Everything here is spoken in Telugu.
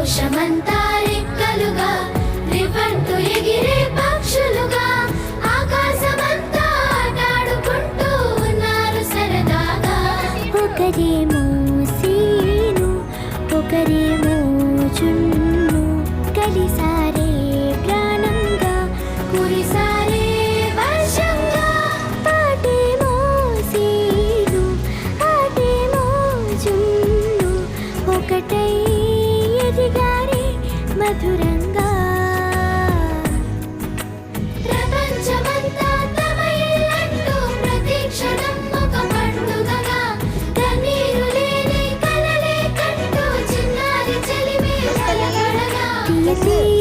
సంతోషమంతా రెక్కలుగా రివ్వంటూ ఎగిరే పక్షులుగా ఆకాశమంతా ఆటాడుకుంటూ ఉన్నారు సరదాగా. ఒకరేమో సీను ఒకరేమో చున్ను కలిసారే ప్రాణంగా కురిసారే వర్షంగా పాటేమో సీను ఆటేమో చున్ను ఒకటై ఎదిగారే మధురంగా. ప్రపంచమంతా తమ ఇల్లంటూ ప్రతి క్షణం ఒక పండుగగా కన్నీరు లేని కలలే కంటూ చిన్నారి చెలిమే కలగడగా. తీయ